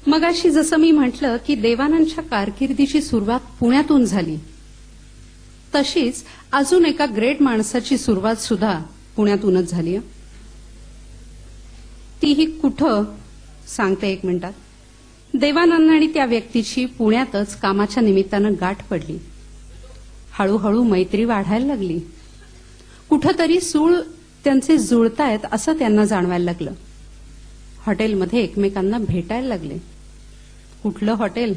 मगाशी जसं मी म्हटलं की देवानंदच्या कारकिर्दीची सुरुवात पुण्यातून झाली, तशीच अजून एका ग्रेट माणसाची सुरुवात सुद्धा पुण्यातूनच झाली. तीही कुठं सांगते एक मिनिटात. देवानंद आणि त्या व्यक्तीची पुण्यातच कामाच्या निमित्तानं गाठ पडली. हळूहळू मैत्री वाढायला लागली. कुठंतरी सूळ त्यांचे जुळतायत असं त्यांना जाणवायला लागलं. हॉटेलमध्ये एकमेकांना भेटायला लागले. कुठलं हॉटेल?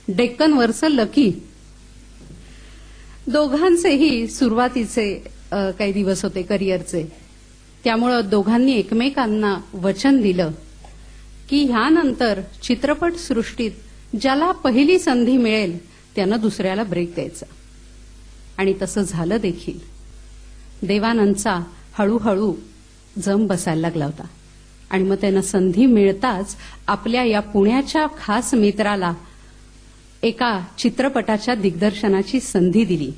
डेक्कनवरचं लकी. दोघांचेही सुरुवातीचे काही दिवस होते करिअरचे. त्यामुळं दोघांनी एकमेकांना वचन दिलं की ह्यानंतर चित्रपट सृष्टीत ज्याला पहिली संधी मिळेल त्यानं दुसऱ्याला ब्रेक द्यायचा. आणि तसं झालं देखील. देवानंदचा हळूहळू जम बसायला लागला होता आणि मग त्यांना संधी मिळताच आपल्या या पुण्याच्या खास मित्राला एका चित्रपटाच्या दिग्दर्शनाची संधी दिली.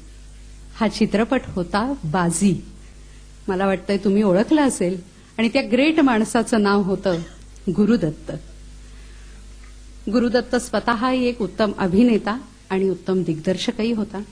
हा चित्रपट होता बाजी. मला वाटतंय तुम्ही ओळखला असेल. आणि त्या ग्रेट माणसाचं नाव होतं गुरुदत्त. गुरुदत्त स्वतःही एक उत्तम अभिनेता आणि उत्तम दिग्दर्शकही होता.